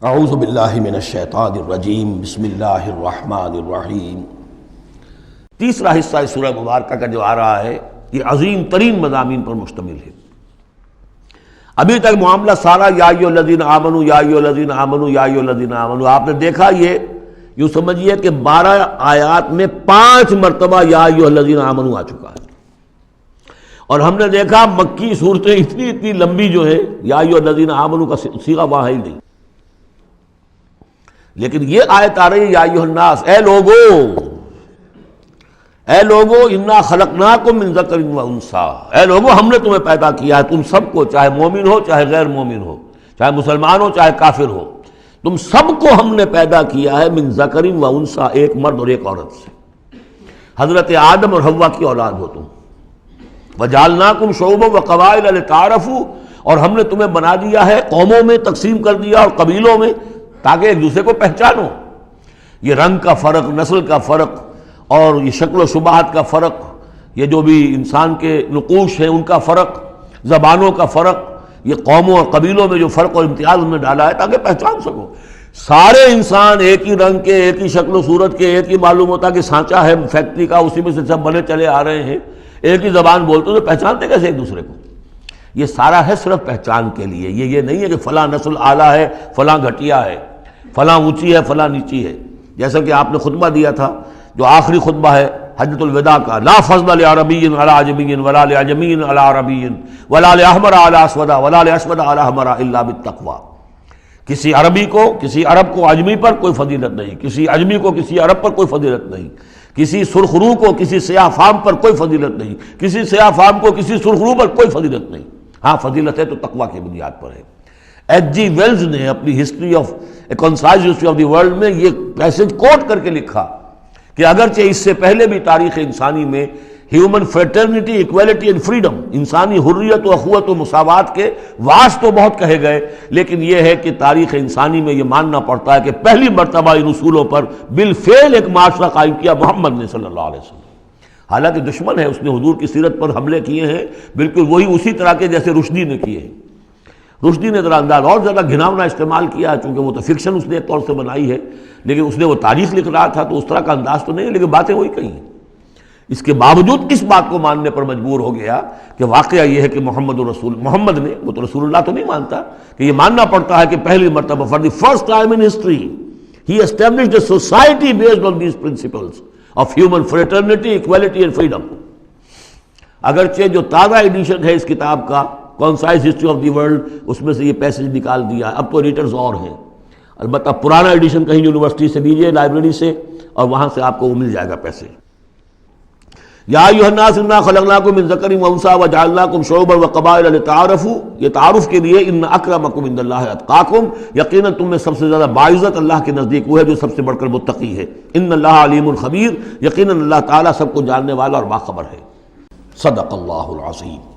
اعوذ باللہ من الشیطان الرجیم بسم اللہ الرحمن الرحیم۔ تیسرا حصہ اس سورہ مبارکہ کا جو آ رہا ہے یہ عظیم ترین مضامین پر مشتمل ہے۔ ابھی تک معاملہ سارا یا ایھا الذین آمنوا یا ایھا الذین آمنوا یا ایھا الذین آمنوا، آپ نے دیکھا یہ یوں سمجھیے کہ 12 آیات میں 5 مرتبہ یا ایھا الذین آمنوا آ چکا ہے، اور ہم نے دیکھا مکی صورتیں اتنی لمبی جو ہے یا ایھا الذین آمنوا کا صیغہ وہاں ہی نہیں، لیکن یہ آیت آ رہی ہے یا ایھا الناس، اے لوگو انا خلقناکم من ذکر و انثیٰ، اے لوگو ہم نے تمہیں پیدا کیا ہے، تم سب کو، چاہے مومن ہو چاہے غیر مومن ہو، چاہے مسلمان ہو چاہے کافر ہو، تم سب کو ہم نے پیدا کیا ہے من ذکر و انثیٰ، ایک مرد اور ایک عورت سے۔ حضرت آدم اور حوا کی اولاد ہو تم۔ وجعلناکم شعوبا وقبائل لتعارفوا، اور ہم نے تمہیں بنا دیا ہے، قوموں میں تقسیم کر دیا اور قبیلوں میں، تاکہ ایک دوسرے کو پہچانو۔ یہ رنگ کا فرق، نسل کا فرق اور یہ شکل و شبہات کا فرق، یہ جو بھی انسان کے نقوش ہیں ان کا فرق، زبانوں کا فرق، یہ قوموں اور قبیلوں میں جو فرق اور امتیاز انہوں نے ڈالا ہے تاکہ پہچان سکو۔ سارے انسان ایک ہی رنگ کے، ایک ہی شکل و صورت کے، ایک ہی معلوم ہوتا کہ سانچہ ہے فیکٹری کا، اسی میں سے سب بنے چلے آ رہے ہیں، ایک ہی زبان بولتے تو پہچانتے کیسے ایک دوسرے کو؟ یہ سارا ہے صرف پہچان کے لیے، یہ نہیں ہے کہ فلاں نسل اعلیٰ ہے، فلاں گھٹیا ہے، فلاں اونچی ہے، فلاں نیچی ہے۔ جیسا کہ آپ نے خطبہ دیا تھا جو آخری خطبہ ہے حجۃ الوداع کا، لا فضل لعربی علی عجمی ولا لعجمی علی عربی ولا لاحمر علی اسود ولا لاسود علی احمر الا بالتقوی۔ کسی عربی کو، کسی عرب کو عجمی پر کوئی فضیلت نہیں، کسی عجمی کو کسی عرب پر کوئی فضیلت نہیں، کسی سرخ رو کو کسی سیاہ فام پر کوئی فضیلت نہیں، کسی سیاہ فام کو کسی سرخ رو پر کوئی فضیلت نہیں۔ ہاں فضیلت ہے تو تقوی کی بنیاد پر ہے۔ ایچ جی ویلز نے اپنی history of a concise history of the world میں یہ پیسج کوٹ کر کے لکھا کہ اگرچہ اس سے پہلے بھی تاریخ انسانی میں human fraternity, equality and freedom, انسانی حریت و اخوت و مساوات کے واس تو بہت کہے گئے، لیکن یہ ہے کہ تاریخ انسانی میں یہ ماننا پڑتا ہے کہ پہلی مرتبہ ان اصولوں پر بالفعل ایک معاشرہ قائم کیا محمد نے صلی اللہ علیہ وسلم۔ حالانکہ دشمن ہے، اس نے حضور کی سیرت پر حملے کیے ہیں بالکل وہی اسی طرح کے جیسے رشدی نے کیے ہیں۔ رشدی نے ذرا انداز اور زیادہ گھناؤنا استعمال کیا ہے، چونکہ وہ تو فکشن اس نے ایک طور سے بنائی ہے، لیکن اس نے وہ تاریخ لکھ رہا تھا تو اس طرح کا انداز تو نہیں ہے، لیکن باتیں وہی کہی ہیں۔ اس کے باوجود اس بات کو ماننے پر مجبور ہو گیا کہ واقعہ یہ ہے کہ محمد نے، وہ تو رسول اللہ تو نہیں مانتا، کہ یہ ماننا پڑتا ہے کہ پہلی مرتبہ for the first time in history he established a society based on these principles of human fraternity, equality and freedom. اگرچہ جو تازہ ایڈیشن ہے اس کتاب کا concise history of the world, اس میں سے یہ پیسج نکال دیا ہے، اب تو ایڈیٹرز اور ہیں، البتہ پرانا ایڈیشن کہیں یونیورسٹی سے لیجئے، لائبریری سے، اور وہاں سے آپ کو وہ مل جائے گا پیسج۔ یا ایھا الناس انا خلقناکم من ذکر و انثیٰ وجعلناکم شعوبا وقبائل لتعارفوا، یہ تعارف کے لیے، ان اکرمکم عند اللہ اتقاکم، یقیناً تم میں سب سے زیادہ باعزت اللہ کے نزدیک وہ ہے جو سب سے بڑھ کر متقی ہے۔ ان اللہ علیم خبیر، یقیناً اللہ تعالیٰ سب کو جاننے والا اور باخبر ہے۔ صدق اللہ العظیم۔